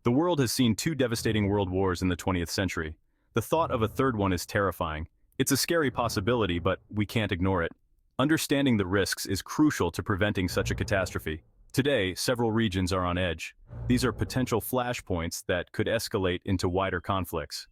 The world has seen two devastating world wars in the 20th century. The thought of a third one is terrifying. It's a scary possibility, but we can't ignore it. Understanding the risks is crucial to preventing such a catastrophe. Today, several regions are on edge. These are potential flashpoints that could escalate into wider conflicts.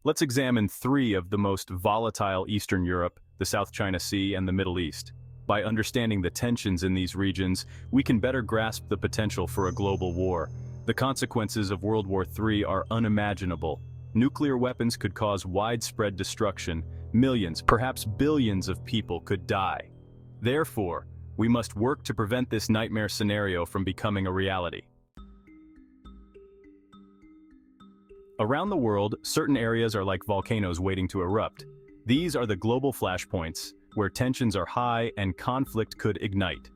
Let's examine three of the most volatile: Eastern Europe, the South China Sea, and the Middle East. By understanding the tensions in these regions, we can better grasp the potential for a global war. The consequences of World War III are unimaginable. Nuclear weapons could cause widespread destruction. Millions, perhaps billions of people could die. Therefore, we must work to prevent this nightmare scenario from becoming a reality. Around the world, certain areas are like volcanoes waiting to erupt. These are the global flashpoints, where tensions are high and conflict could ignite.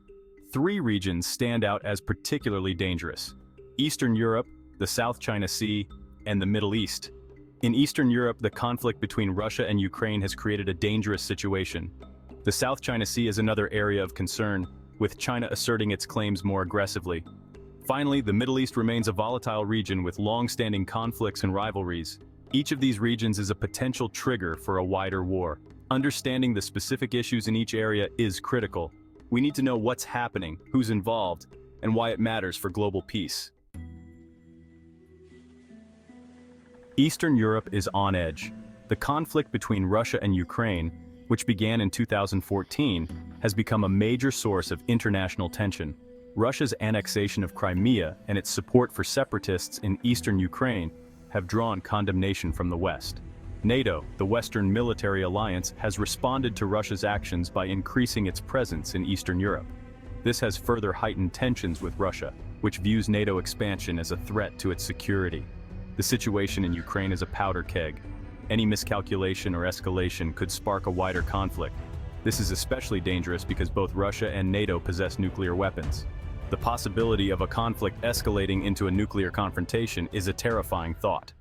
Three regions stand out as particularly dangerous: Eastern Europe, the South China Sea, and the Middle East. In Eastern Europe, the conflict between Russia and Ukraine has created a dangerous situation. The South China Sea is another area of concern, with China asserting its claims more aggressively. Finally, the Middle East remains a volatile region with long-standing conflicts and rivalries. Each of these regions is a potential trigger for a wider war. Understanding the specific issues in each area is critical. We need to know what's happening, who's involved, and why it matters for global peace. Eastern Europe is on edge. The conflict between Russia and Ukraine, which began in 2014, has become a major source of international tension. Russia's annexation of Crimea and its support for separatists in eastern Ukraine have drawn condemnation from the West. NATO, the Western military alliance, has responded to Russia's actions by increasing its presence in Eastern Europe. This has further heightened tensions with Russia, which views NATO expansion as a threat to its security. The situation in Ukraine is a powder keg. Any miscalculation or escalation could spark a wider conflict. This is especially dangerous because both Russia and NATO possess nuclear weapons. The possibility of a conflict escalating into a nuclear confrontation is a terrifying thought.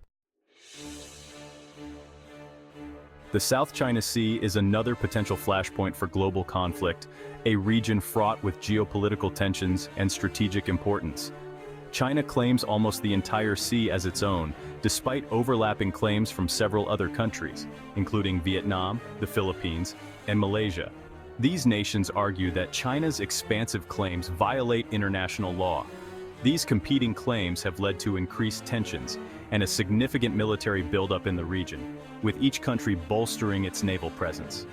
The South China Sea is another potential flashpoint for global conflict, a region fraught with geopolitical tensions and strategic importance. China claims almost the entire sea as its own, despite overlapping claims from several other countries, including Vietnam, the Philippines, and Malaysia. These nations argue that China's expansive claims violate international law. These competing claims have led to increased tensions and a significant military buildup in the region, with each country bolstering its naval presence.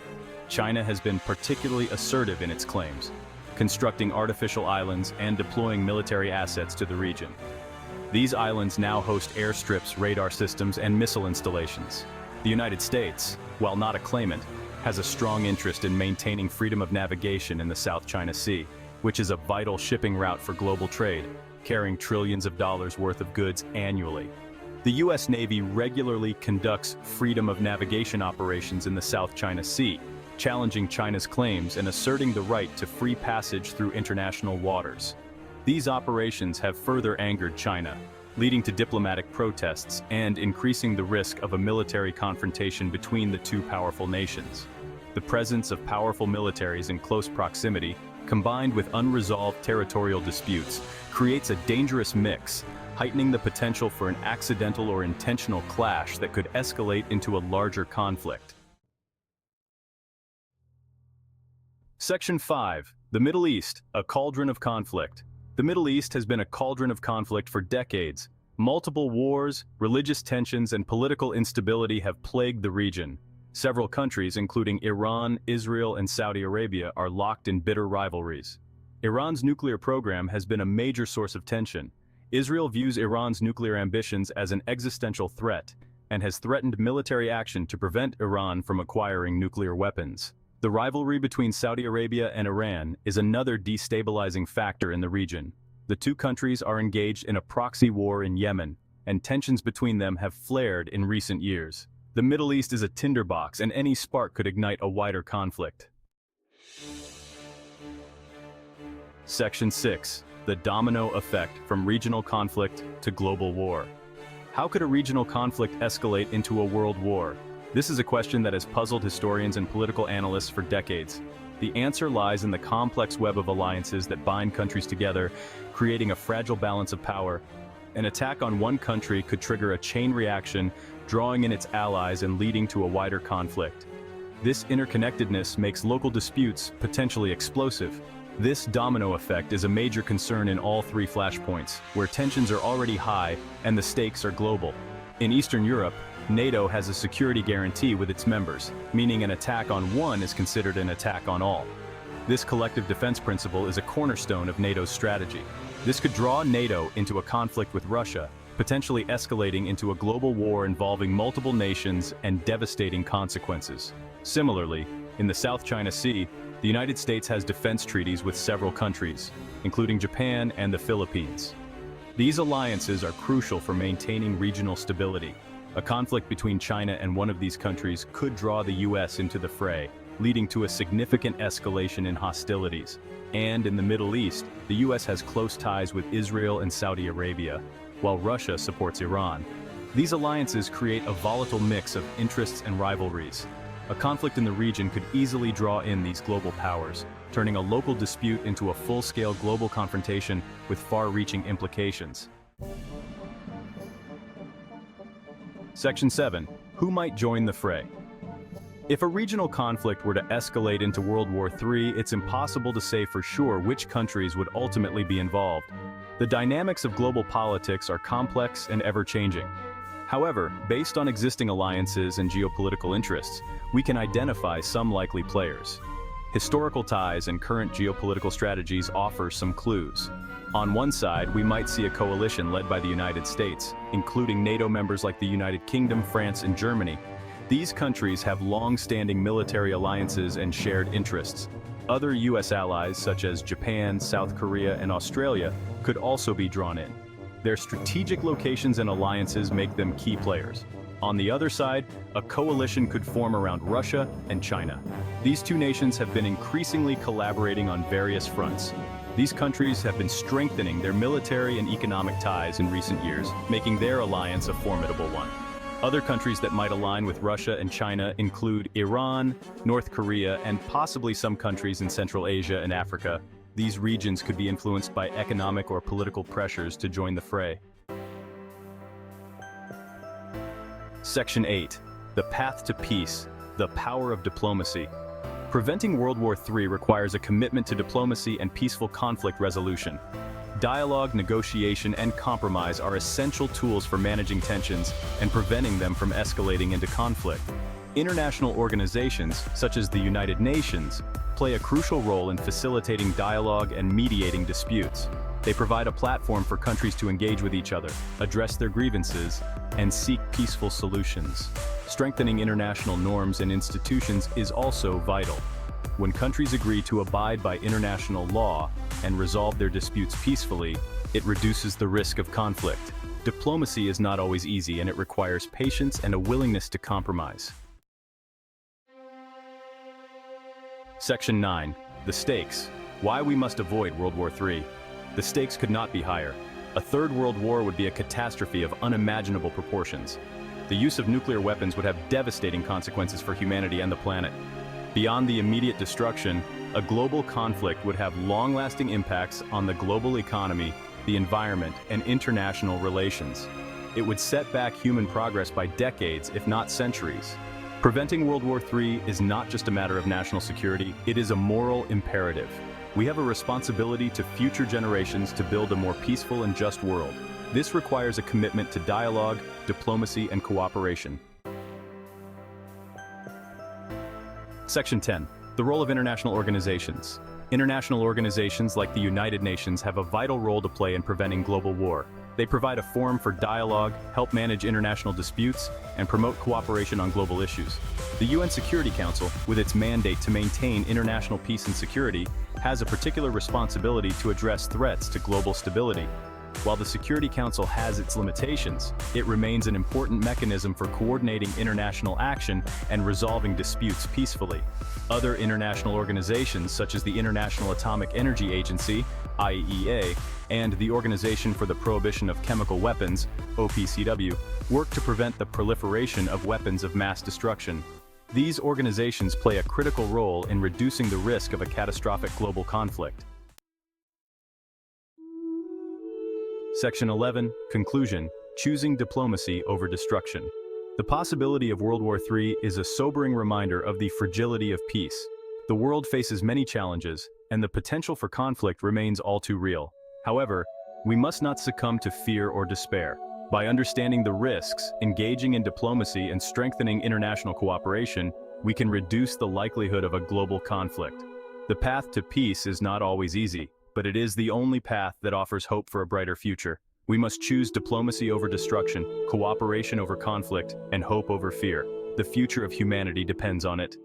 China has been particularly assertive in its claims, constructing artificial islands and deploying military assets to the region. These islands now host airstrips, radar systems, and missile installations. The United States, while not a claimant, has a strong interest in maintaining freedom of navigation in the South China Sea, which is a vital shipping route for global trade, carrying trillions of dollars worth of goods annually. The U.S. Navy regularly conducts freedom of navigation operations in the South China Sea, challenging China's claims and asserting the right to free passage through international waters. These operations have further angered China, leading to diplomatic protests and increasing the risk of a military confrontation between the two powerful nations. The presence of powerful militaries in close proximity, combined with unresolved territorial disputes, creates a dangerous mix, heightening the potential for an accidental or intentional clash that could escalate into a larger conflict. Section 5. The Middle East, a cauldron of conflict. The Middle East has been a cauldron of conflict for decades. Multiple wars, religious tensions, and political instability have plagued the region. Several countries, including Iran, Israel, and Saudi Arabia, are locked in bitter rivalries. Iran's nuclear program has been a major source of tension. Israel views Iran's nuclear ambitions as an existential threat and has threatened military action to prevent Iran from acquiring nuclear weapons. The rivalry between Saudi Arabia and Iran is another destabilizing factor in the region. The two countries are engaged in a proxy war in Yemen, and tensions between them have flared in recent years. The Middle East is a tinderbox, and any spark could ignite a wider conflict. Section 6. The domino effect from regional conflict to global war. How could a regional conflict escalate into a world war? This is a question that has puzzled historians and political analysts for decades. The answer lies in the complex web of alliances that bind countries together, creating a fragile balance of power. An attack on one country could trigger a chain reaction, drawing in its allies and leading to a wider conflict. This interconnectedness makes local disputes potentially explosive. This domino effect is a major concern in all three flashpoints, where tensions are already high and the stakes are global. In Eastern Europe, NATO has a security guarantee with its members, meaning an attack on one is considered an attack on all. This collective defense principle is a cornerstone of NATO's strategy. This could draw NATO into a conflict with Russia, potentially escalating into a global war involving multiple nations and devastating consequences. Similarly, in the South China Sea, the United States has defense treaties with several countries, including Japan and the Philippines. These alliances are crucial for maintaining regional stability. A conflict between China and one of these countries could draw the US into the fray, leading to a significant escalation in hostilities. And in the Middle East, the US has close ties with Israel and Saudi Arabia, while Russia supports Iran. These alliances create a volatile mix of interests and rivalries. A conflict in the region could easily draw in these global powers, turning a local dispute into a full-scale global confrontation with far-reaching implications. Section 7. Who might join the fray? If a regional conflict were to escalate into World War III, it's impossible to say for sure which countries would ultimately be involved. The dynamics of global politics are complex and ever-changing. However, based on existing alliances and geopolitical interests, we can identify some likely players. Historical ties and current geopolitical strategies offer some clues. On one side, we might see a coalition led by the United States, including NATO members like the United Kingdom, France, and Germany. These countries have long-standing military alliances and shared interests. Other US allies, such as Japan, South Korea, and Australia, could also be drawn in. Their strategic locations and alliances make them key players. On the other side, a coalition could form around Russia and China. These two nations have been increasingly collaborating on various fronts. These countries have been strengthening their military and economic ties in recent years, making their alliance a formidable one. Other countries that might align with Russia and China include Iran, North Korea, and possibly some countries in Central Asia and Africa. These regions could be influenced by economic or political pressures to join the fray. Section 8. The path to peace, the power of diplomacy. Preventing World War III requires a commitment to diplomacy and peaceful conflict resolution. Dialogue, negotiation, and compromise are essential tools for managing tensions and preventing them from escalating into conflict. International organizations, such as the United Nations, play a crucial role in facilitating dialogue and mediating disputes. They provide a platform for countries to engage with each other, address their grievances, and seek peaceful solutions. Strengthening international norms and institutions is also vital. When countries agree to abide by international law and resolve their disputes peacefully, it reduces the risk of conflict. Diplomacy is not always easy, and it requires patience and a willingness to compromise. Section 9. The stakes. Why we must avoid World War III. The stakes could not be higher. A third world war would be a catastrophe of unimaginable proportions. The use of nuclear weapons would have devastating consequences for humanity and the planet. Beyond the immediate destruction, a global conflict would have long-lasting impacts on the global economy, the environment, and international relations. It would set back human progress by decades, if not centuries. Preventing World War III is not just a matter of national security, it is a moral imperative. We have a responsibility to future generations to build a more peaceful and just world. This requires a commitment to dialogue, diplomacy, and cooperation. Section 10. The role of international organizations. International organizations like the United Nations have a vital role to play in preventing global war. They provide a forum for dialogue, help manage international disputes, and promote cooperation on global issues. The UN Security Council, with its mandate to maintain international peace and security, has a particular responsibility to address threats to global stability. While the Security Council has its limitations, it remains an important mechanism for coordinating international action and resolving disputes peacefully. Other international organizations, such as the International Atomic Energy Agency, IAEA, and the Organization for the Prohibition of Chemical Weapons, OPCW, work to prevent the proliferation of weapons of mass destruction. These organizations play a critical role in reducing the risk of a catastrophic global conflict. Section 11, Conclusion, Choosing Diplomacy over Destruction. The possibility of World War III is a sobering reminder of the fragility of peace. The world faces many challenges, and the potential for conflict remains all too real. However, we must not succumb to fear or despair. By understanding the risks, engaging in diplomacy, and strengthening international cooperation, we can reduce the likelihood of a global conflict. The path to peace is not always easy, but it is the only path that offers hope for a brighter future. We must choose diplomacy over destruction, cooperation over conflict, and hope over fear. The future of humanity depends on it.